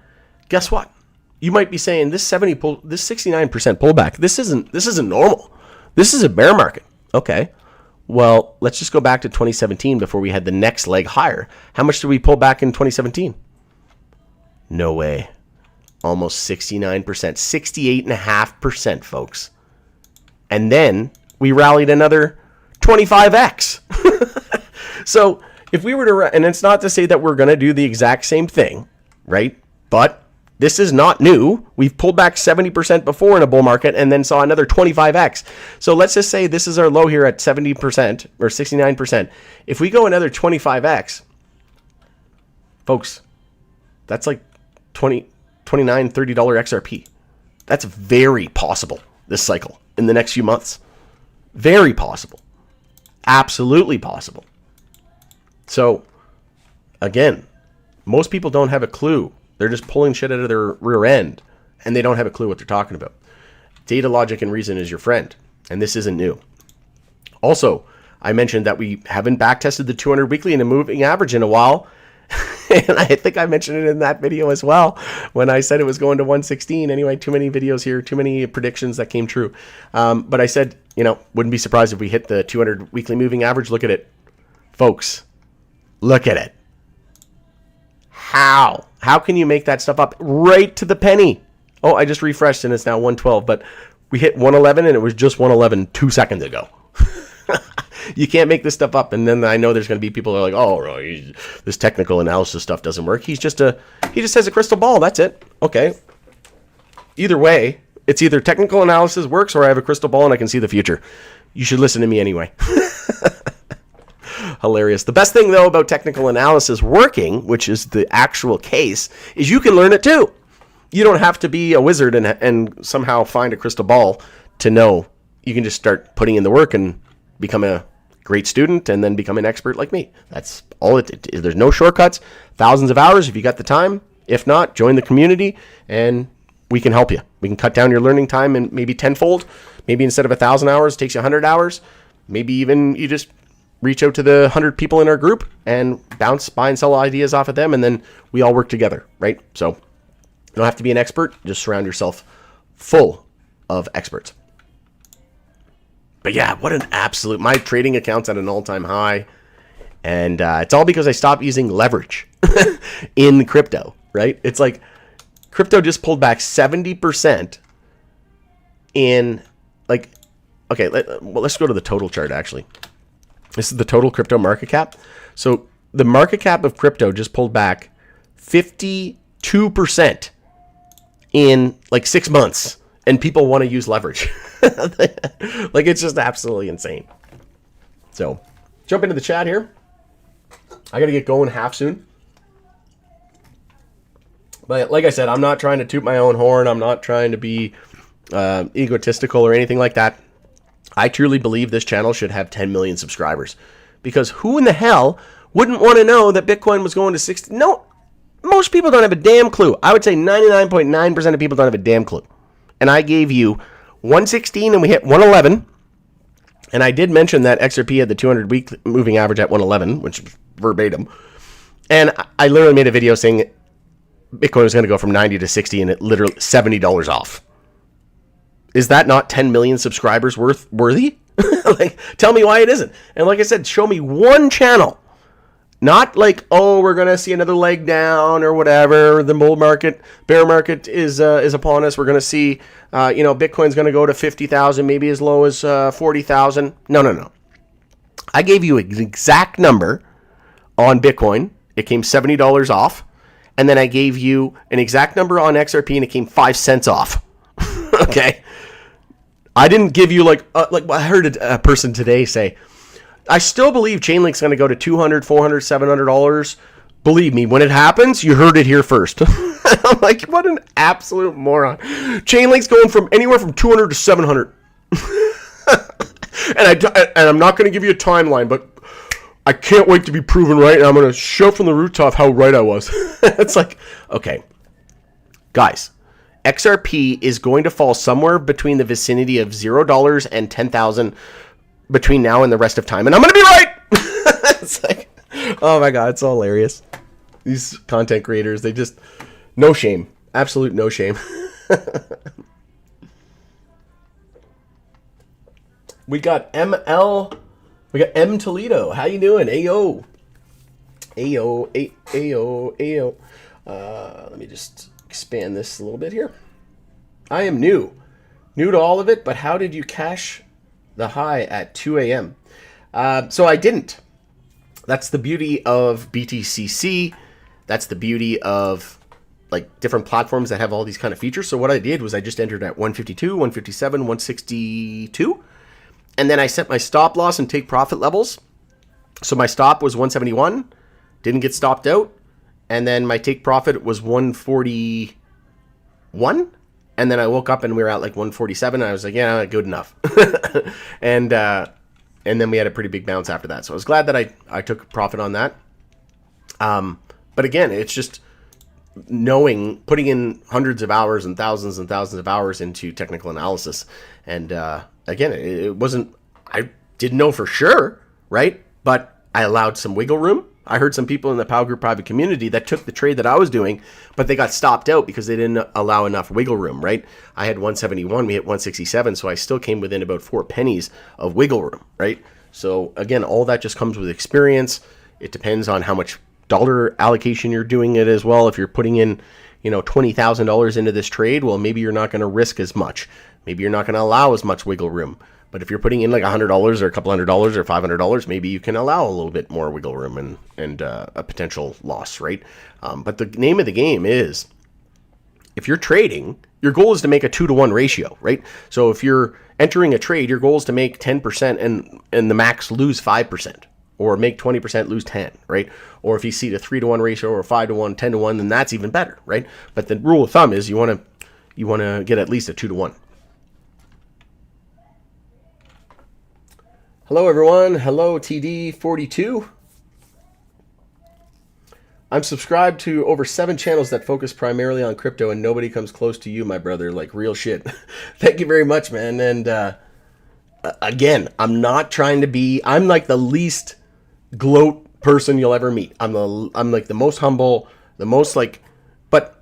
Guess what? You might be saying this 69% pullback, this isn't normal. This is a bear market. Okay. Well, let's just go back to 2017 before we had the next leg higher. How much did we pull back in 2017? No way. Almost 69%, 68.5%, folks. And then we rallied another 25x. So if we were to, and it's not to say that we're going to do the exact same thing, right? But this is not new. We've pulled back 70% before in a bull market and then saw another 25x. So let's just say this is our low here at 70% or 69%. If we go another 25x, folks, that's like $29, $30 XRP. That's very possible this cycle in the next few months. Very possible. Absolutely possible. So, again, most people don't have a clue. They're just pulling shit out of their rear end, and they don't have a clue what they're talking about. Data, logic, and reason is your friend, and this isn't new. Also, I mentioned that we haven't backtested the 200 weekly and a moving average in a while, and I think I mentioned it in that video as well when I said it was going to 116. Anyway, too many videos here, too many predictions that came true. But I said, wouldn't be surprised if we hit the 200 weekly moving average. Look at it, folks. Look at it. How? How can you make that stuff up right to the penny? Oh, I just refreshed and it's now 112, but we hit 111 and it was just 111 2 seconds ago. You can't make this stuff up. And then I know there's going to be people that are like, oh, this technical analysis stuff doesn't work. He just has a crystal ball. That's it. Okay. Either way, it's either technical analysis works or I have a crystal ball and I can see the future. You should listen to me anyway. Hilarious. The best thing, though, about technical analysis working, which is the actual case, is you can learn it too. You don't have to be a wizard and somehow find a crystal ball to know. You can just start putting in the work and become a great student and then become an expert like me. That's all it is. There's no shortcuts. Thousands of hours if you got the time. If not, join the community and we can help you. We can cut down your learning time and maybe tenfold. Maybe instead of 1,000 hours, it takes you 100 hours. Maybe even you just reach out to the 100 people in our group and buy and sell ideas off of them, and then we all work together, right? So you don't have to be an expert. Just surround yourself full of experts. But yeah, what an absolute... My trading account's at an all-time high, and it's all because I stopped using leverage in crypto, right? It's like crypto just pulled back 70% in like, okay, let's go to the total chart actually. This is the total crypto market cap. So the market cap of crypto just pulled back 52% in like 6 months, and people want to use leverage. Like, it's just absolutely insane. So jump into the chat here. I got to get going half soon. But like I said, I'm not trying to toot my own horn. I'm not trying to be egotistical or anything like that. I truly believe this channel should have 10 million subscribers, because who in the hell wouldn't want to know that Bitcoin was going to 60? No, most people don't have a damn clue. I would say 99.9% of people don't have a damn clue. And I gave you 116 and we hit 111. And I did mention that XRP had the 200-week moving average at 111, which was verbatim. And I literally made a video saying Bitcoin was going to go from 90 to 60 and it literally $70 off. Is that not 10 million subscribers worthy? Like, tell me why it isn't. And like I said, show me one channel. Not like, oh, we're going to see another leg down or whatever. The bear market is upon us. We're going to see, Bitcoin's going to go to 50,000, maybe as low as 40,000. No. I gave you an exact number on Bitcoin. It came $70 off. And then I gave you an exact number on XRP and it came 5 cents off. Okay. I didn't give you like I heard a person today say, I still believe Chainlink's going to go to $200, $400, $700. Believe me, when it happens, you heard it here first. I'm like, what an absolute moron. Chainlink's going from anywhere from 200 to 700. And I'm not going to give you a timeline, but I can't wait to be proven right, and I'm going to show from the rooftop how right I was. It's like, okay. Guys, XRP is going to fall somewhere between the vicinity of $0 and 10,000 between now and the rest of time, and I'm going to be right. It's like, oh my God, it's all hilarious. These content creators, they just, no shame. Absolute no shame. We got ML, we got M Toledo. How you doing? Ayo. Ayo. Let me just expand this a little bit here. I am new to all of it, but how did you cash the high at 2 a.m.? So I didn't. That's the beauty of BTCC. That's the beauty of like different platforms that have all these kind of features. So what I did was I just entered at 152, 157, 162. And then I set my stop loss and take profit levels. So my stop was 171, didn't get stopped out. And then my take profit was 141. And then I woke up and we were at like 147. And I was like, yeah, good enough. And then we had a pretty big bounce after that. So I was glad that I took profit on that. But again, it's just putting in hundreds of hours and thousands of hours into technical analysis. And again, it wasn't, I didn't know for sure, right? But I allowed some wiggle room. I heard some people in the POW Group private community that took the trade that I was doing, but they got stopped out because they didn't allow enough wiggle room, right? I had 171, we hit 167, so I still came within about 4 pennies of wiggle room, right? So again, all that just comes with experience. It depends on how much dollar allocation you're doing it as well. If you're putting in, $20,000 into this trade, well, maybe you're not going to risk as much. Maybe you're not going to allow as much wiggle room. But if you're putting in like $100 or a couple $100 or $500, maybe you can allow a little bit more wiggle room and a potential loss, right? But the name of the game is, if you're trading, your goal is to make a 2-to-1 ratio, right? So if you're entering a trade, your goal is to make 10% and the max lose 5%, or make 20% lose 10, right? Or if you see a 3-to-1 ratio or 5-to-1, 10-to-1, then that's even better, right? But the rule of thumb is you want to get at least a 2-to-1. Hello, everyone. Hello, TD42. I'm subscribed to over 7 channels that focus primarily on crypto, and nobody comes close to you, my brother. Like, real shit. Thank you very much, man. And again, I'm not trying to be... I'm like the least gloat person you'll ever meet. I'm like the most humble, the most like... But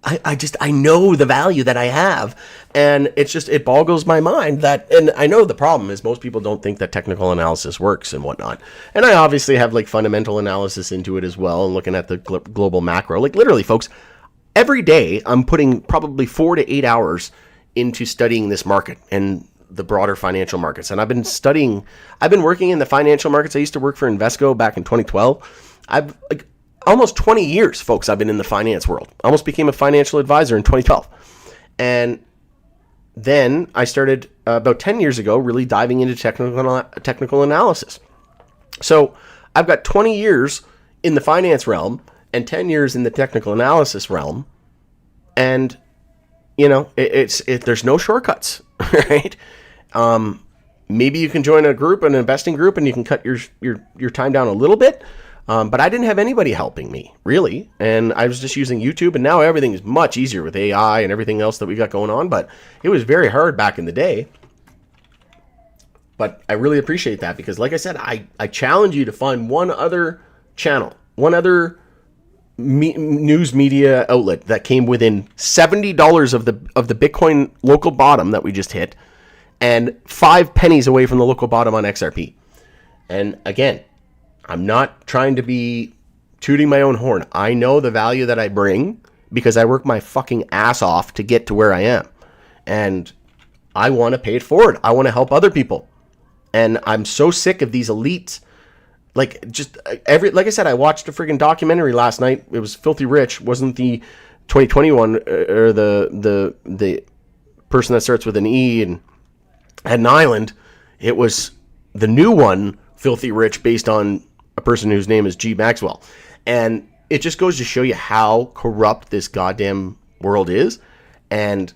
I know the value that I have, and it boggles my mind that, and I know the problem is most people don't think that technical analysis works and whatnot. And I obviously have like fundamental analysis into it as well, and looking at the global macro. Like literally, folks, every day I'm putting probably 4 to 8 hours into studying this market and the broader financial markets. And I've been working in the financial markets. I used to work for Invesco back in 2012. I've almost 20 years, folks, I've been in the finance world. I almost became a financial advisor in 2012. And then I started about 10 years ago really diving into technical analysis. So I've got 20 years in the finance realm and 10 years in the technical analysis realm. And, there's no shortcuts, right? Maybe you can join an investing group, and you can cut your time down a little bit. But I didn't have anybody helping me, really. And I was just using YouTube, and now everything is much easier with AI and everything else that we got going on. But it was very hard back in the day. But I really appreciate that because, like I said, I challenge you to find one other channel, one other news media outlet that came within $70 of the Bitcoin local bottom that we just hit, and 5 pennies away from the local bottom on XRP. And again, I'm not trying to be tooting my own horn. I know the value that I bring because I work my fucking ass off to get to where I am. And I want to pay it forward. I want to help other people. And I'm so sick of these elites. Like I said, I watched a freaking documentary last night. It was Filthy Rich. Wasn't the 2021 or the person that starts with an E and had an island. It was the new one, Filthy Rich, based on a person whose name is G. Maxwell. And it just goes to show you how corrupt this goddamn world is. And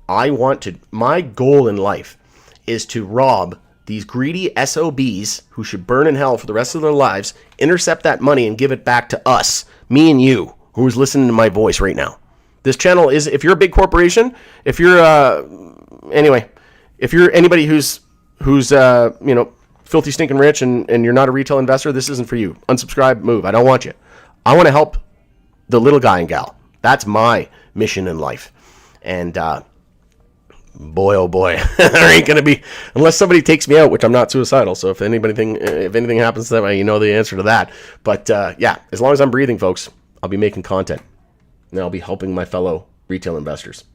my goal in life is to rob these greedy SOBs who should burn in hell for the rest of their lives, intercept that money and give it back to us, me and you, who's listening to my voice right now. This channel is, if you're a big corporation, if you're anybody who's filthy stinking rich and you're not a retail investor, this isn't for you. Unsubscribe, move. I don't want you. I want to help the little guy and gal. That's my mission in life. And boy, oh boy, there ain't gonna be, unless somebody takes me out, which I'm not suicidal. So if anything happens to that way, you know the answer to that. But yeah, as long as I'm breathing, folks, I'll be making content and I'll be helping my fellow retail investors.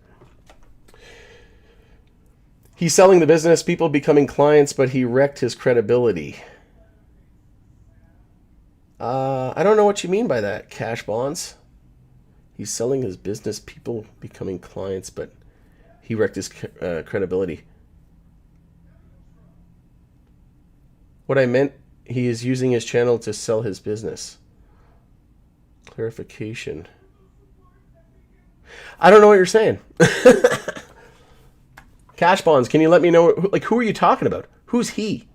He's selling the business, people becoming clients, but he wrecked his credibility. I don't know what you mean by that, Cash Bonds. He's selling his business, people becoming clients, but he wrecked his credibility. What I meant, he is using his channel to sell his business. Clarification. I don't know what you're saying. Cash Bonds, can you let me know, who are you talking about? Who's he?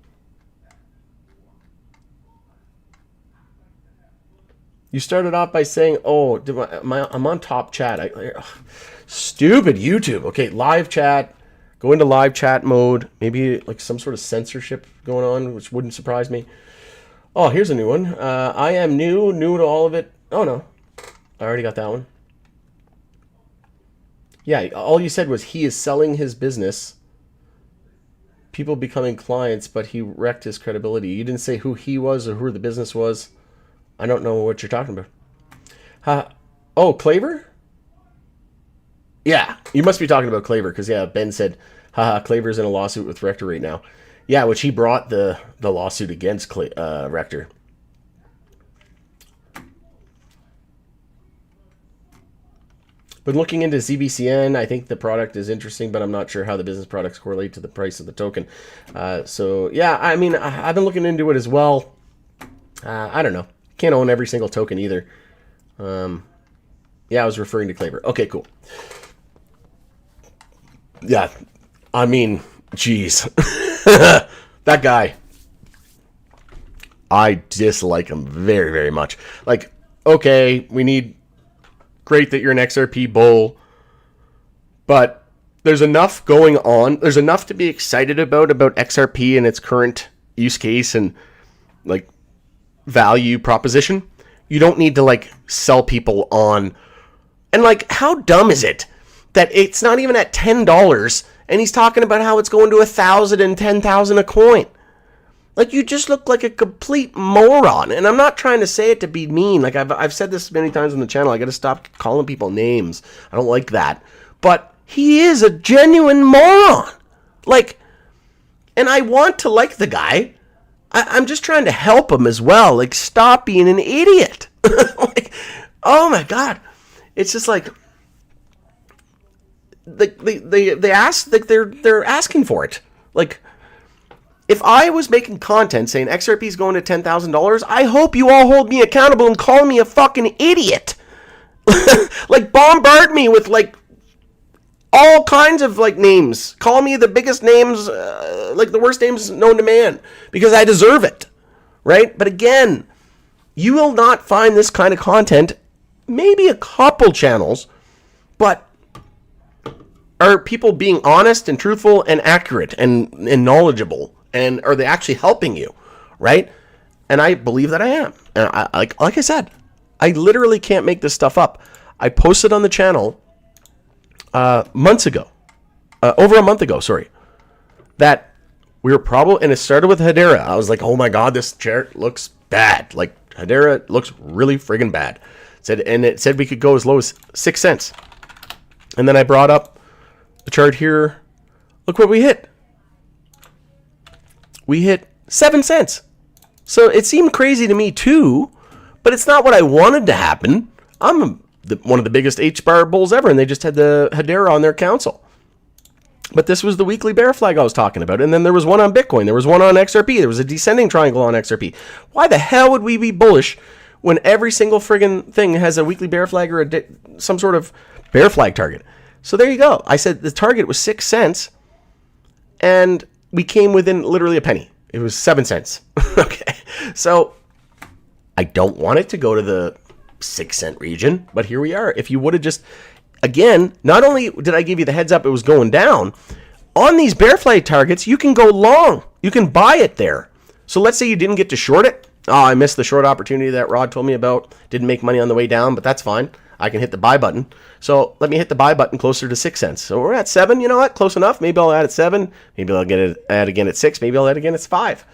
You started off by saying, oh, I'm on top chat. Stupid YouTube. Okay, live chat. Go into live chat mode. Maybe like some sort of censorship going on, which wouldn't surprise me. Oh, here's a new one. I am new to all of it. Oh, no. I already got that one. Yeah, all you said was he is selling his business. People becoming clients, but he wrecked his credibility. You didn't say who he was or who the business was. I don't know what you're talking about. Oh, Claver? Yeah, you must be talking about Claver, because, yeah, Ben said, haha, Claver's in a lawsuit with Rector right now. Yeah, which he brought the lawsuit against Rector. But looking into ZBCN, I think the product is interesting, but I'm not sure how the business products correlate to the price of the token. So, yeah, I mean, I've been looking into it as well. I don't know. Can't own every single token either. Yeah, I was referring to Claver. Okay, cool. Yeah, I mean, geez. That guy. I dislike him very, very much. Like, okay, great that you're an XRP bull, but there's enough going on. There's enough to be excited about XRP and its current use case and, like, value proposition. You don't need to, like, sell people on. And, like, how dumb is it that it's not even at $10 and he's talking about how it's going to 1,000 and 10,000 a coin? Like, you just look like a complete moron. And I'm not trying to say it to be mean. Like, I've said this many times on the channel. I got to stop calling people names. I don't like that. But he is a genuine moron. Like, and I want to like the guy. I'm just trying to help him as well. Like, stop being an idiot. Like, oh my God. It's just like they ask, like they're asking for it. Like, if I was making content saying XRP is going to $10,000, I hope you all hold me accountable and call me a fucking idiot. Like, bombard me with like all kinds of like names. Call me the biggest names, like the worst names known to man, because I deserve it, right? But again, you will not find this kind of content. Maybe a couple channels, but are people being honest and truthful and accurate and knowledgeable, and are they actually helping you, right? And I believe that I am. And I like I said, I literally can't make this stuff up. I posted on the channel months ago, over a month ago, sorry, that we were probably, and it started with Hedera. I was like, oh my God, this chart looks bad. Like, Hedera looks really friggin' bad. It said we could go as low as 6 cents. And then I brought up the chart here. Look what we hit. We hit 7 cents. So it seemed crazy to me too, but it's not what I wanted to happen. I'm one of the biggest H-bar bulls ever, and they just had the Hedera on their council. But this was the weekly bear flag I was talking about. And then there was one on Bitcoin. There was one on XRP. There was a descending triangle on XRP. Why the hell would we be bullish when every single friggin' thing has a weekly bear flag or some sort of bear flag target? So there you go. I said the target was 6 cents, and we came within literally a penny. It was 7 cents. Okay. So I don't want it to go to the 6 cent region, but here we are. If you would have just, again, not only did I give you the heads up it was going down, on these bear flag targets, you can go long. You can buy it there. So let's say you didn't get to short it. Oh, I missed the short opportunity that Rod told me about. Didn't make money on the way down, but that's fine. I can hit the buy button. So let me hit the buy button closer to 6 cents. So we're at 7. You know what? Close enough. Maybe I'll add at 7. Maybe I'll add again at 6. Maybe I'll add again at 5.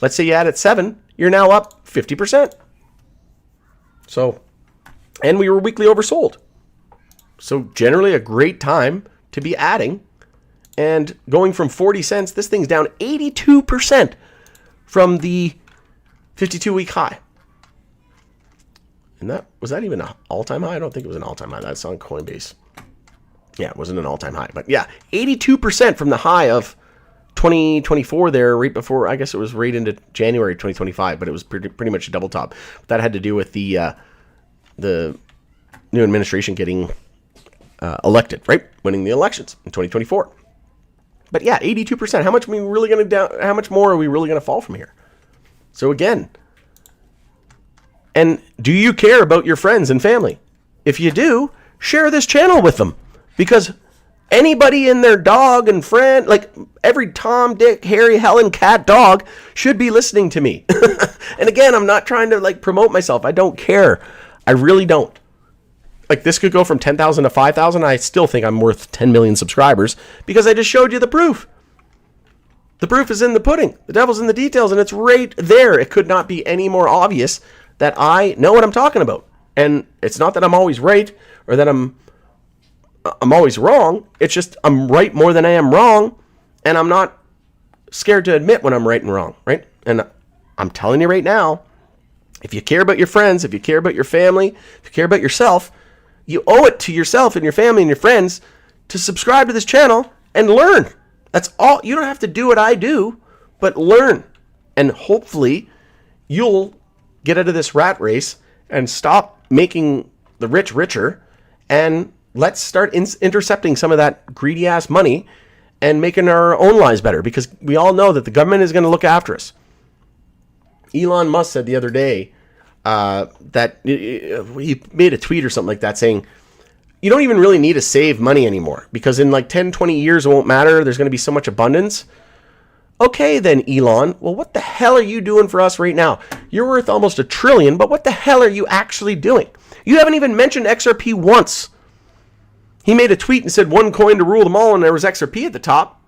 Let's say you add at 7. You're now up 50%. So, and we were weekly oversold. So generally a great time to be adding. And going from 40 cents, this thing's down 82% from the 52-week high. And was that even an all-time high? I don't think it was an all-time high. That's on Coinbase. Yeah, it wasn't an all-time high. But yeah, 82% from the high of 2024 there, right before, I guess it was right into January 2025, but it was pretty much a double top. That had to do with the new administration getting elected, right? Winning the elections in 2024. But yeah, 82%. How much how much more are we really going to fall from here? So again, and do you care about your friends and family? If you do, share this channel with them, because anybody and their dog and friend, like every Tom, Dick, Harry, Helen, cat, dog should be listening to me. And again, I'm not trying to like promote myself. I don't care. I really don't. Like, this could go from 10,000 to 5,000. I still think I'm worth 10 million subscribers because I just showed you the proof. The proof is in the pudding. The devil's in the details, and it's right there. It could not be any more obvious that I know what I'm talking about. And it's not that I'm always right or that I'm always wrong. It's just I'm right more than I am wrong, and I'm not scared to admit when I'm right and wrong, right? And I'm telling you right now, if you care about your friends, if you care about your family, if you care about yourself, you owe it to yourself and your family and your friends to subscribe to this channel and learn. That's all. You don't have to do what I do, but learn. And hopefully you'll get out of this rat race and stop making the rich richer, and let's start intercepting some of that greedy ass money and making our own lives better, because we all know that the government is going to look after us. Elon Musk said the other day that he made a tweet or something like that saying, you don't even really need to save money anymore, because in like 10, 20 years, it won't matter. There's going to be so much abundance. Okay, then, Elon. Well, what the hell are you doing for us right now? You're worth almost $1 trillion, but what the hell are you actually doing? You haven't even mentioned XRP once. He made a tweet and said one coin to rule them all, and there was XRP at the top.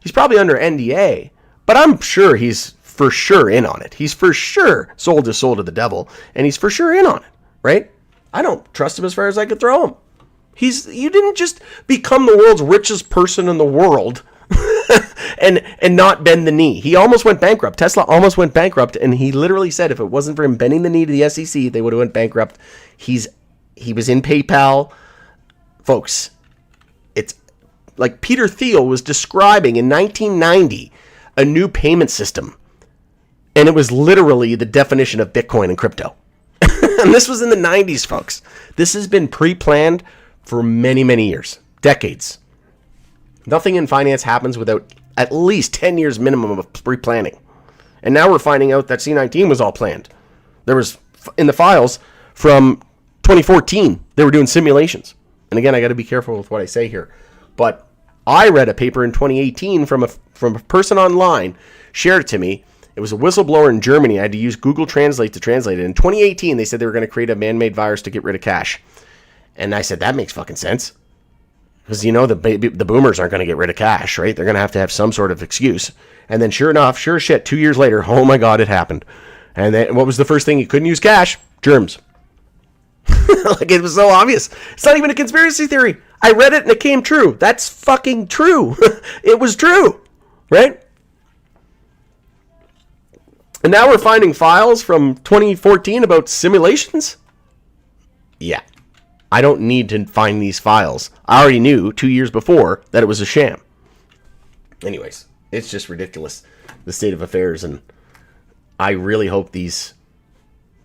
He's probably under NDA, but I'm sure he's for sure in on it. He's for sure sold his soul to the devil, and he's for sure in on it, right? I don't trust him as far as I could throw him. You didn't just become the world's richest person in the world and not bend the knee. He almost went bankrupt. Tesla almost went bankrupt, and he literally said if it wasn't for him bending the knee to the SEC, they would have went bankrupt. He was in PayPal. Folks, it's like Peter Thiel was describing in 1990 a new payment system, and it was literally the definition of Bitcoin and crypto. And this was in the 90s, folks. This has been pre-planned for many, many years, decades. Nothing in finance happens without at least 10 years minimum of pre-planning. And now we're finding out that C19 was all planned. There was, in the files from 2014, they were doing simulations. And again, I got to be careful with what I say here. But I read a paper in 2018 from a person online, shared it to me. It was a whistleblower in Germany. I had to use Google Translate to translate it. In 2018, they said they were going to create a man-made virus to get rid of cash. And I said, that makes fucking sense. Because, the boomers aren't going to get rid of cash, right? They're going to have some sort of excuse. And then sure enough, sure as shit, 2 years later, oh my God, it happened. And then what was the first thing? You couldn't use cash? Germs. Like, it was so obvious. It's not even a conspiracy theory. I read it and it came true. That's fucking true. It was true, right? And now we're finding files from 2014 about simulations? Yeah. I don't need to find these files. I already knew 2 years before that it was a sham. Anyways, it's just ridiculous, the state of affairs, and I really hope these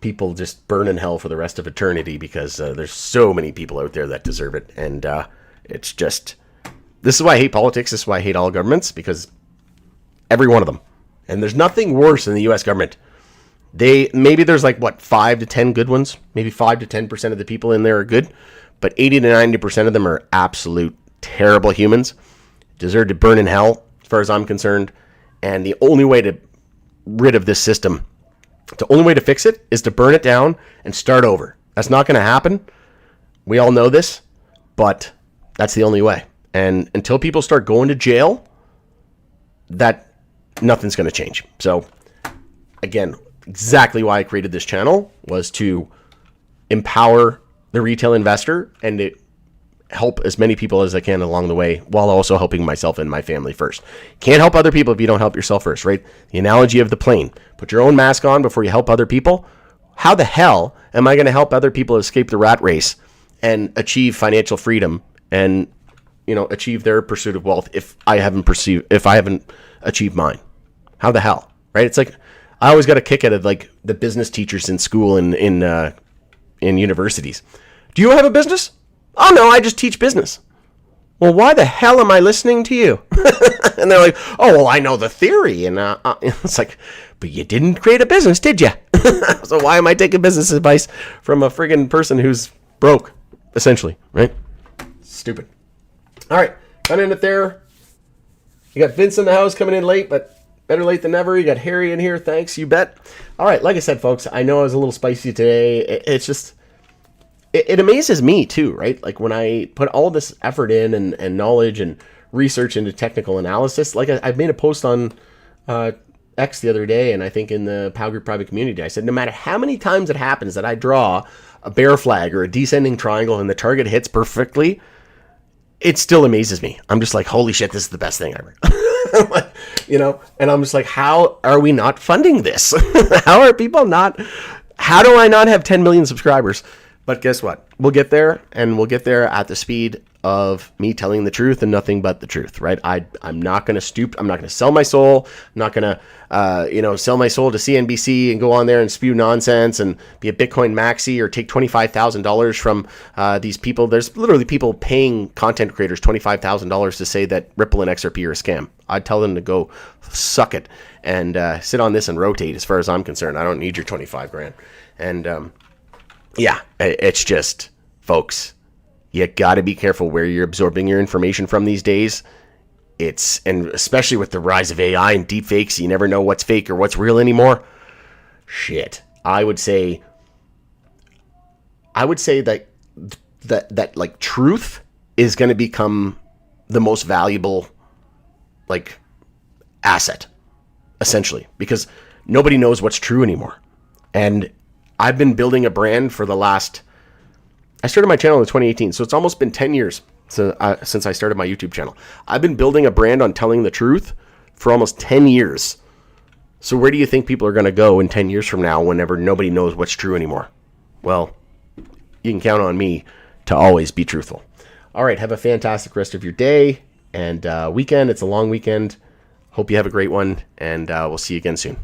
people just burn in hell for the rest of eternity, because there's so many people out there that deserve it, and it's just... This is why I hate politics. This is why I hate all governments, because every one of them. And there's nothing worse than the U.S. government. Maybe there's 5 to 10 good ones. Maybe 5 to 10% of the people in there are good. But 80 to 90% of them are absolute terrible humans. Deserve to burn in hell, as far as I'm concerned. And the only way to rid of this system, the only way to fix it, is to burn it down and start over. That's not going to happen. We all know this. But that's the only way. And until people start going to jail, nothing's going to change. So, again, exactly why I created this channel was to empower the retail investor and to help as many people as I can along the way, while also helping myself and my family first. Can't help other people if you don't help yourself first, right? The analogy of the plane. Put your own mask on before you help other people. How the hell am I going to help other people escape the rat race and achieve financial freedom and, achieve their pursuit of wealth if I haven't achieved mine? How the hell, right? It's like I always got a kick out of the business teachers in school and in universities. Do you have a business? Oh no, I just teach business. Well, why the hell am I listening to you? And they're like, oh, well, I know the theory, and it's like, but you didn't create a business, did you? So why am I taking business advice from a friggin' person who's broke, essentially, right? Stupid. All right, got in it there. You got Vince in the house coming in late, but better late than never. You got Harry in here. Thanks, you bet. All right, like I said, folks, I know I was a little spicy today. It's just, it amazes me too, right? Like when I put all this effort in and knowledge and research into technical analysis, like I made a post on X the other day, and I think in the POW Group private community, I said, no matter how many times it happens that I draw a bear flag or a descending triangle and the target hits perfectly, it still amazes me. I'm just like, holy shit, this is the best thing ever. And I'm just like, how are we not funding this? How are people not? How do I not have 10 million subscribers? But guess what? We'll get there, and we'll get there at the speed of me telling the truth and nothing but the truth, right? I'm not going to stoop. I'm not going to sell my soul. I'm not going to, sell my soul to CNBC and go on there and spew nonsense and be a Bitcoin maxi or take $25,000 from these people. There's literally people paying content creators $25,000 to say that Ripple and XRP are a scam. I'd tell them to go suck it and sit on this and rotate. As far as I'm concerned, I don't need your 25 grand. And yeah, it's just, folks, you got to be careful where you're absorbing your information from these days. And especially with the rise of AI and deepfakes, you never know what's fake or what's real anymore. Shit. I would say that like truth is going to become the most valuable like asset, essentially, because nobody knows what's true anymore. And I've been building a brand for the last I started my channel in 2018, so it's almost been 10 years since I started my YouTube channel. I've been building a brand on telling the truth for almost 10 years. So where do you think people are going to go in 10 years from now whenever nobody knows what's true anymore? Well, you can count on me to always be truthful. All right, have a fantastic rest of your day and weekend. It's a long weekend. Hope you have a great one, and we'll see you again soon.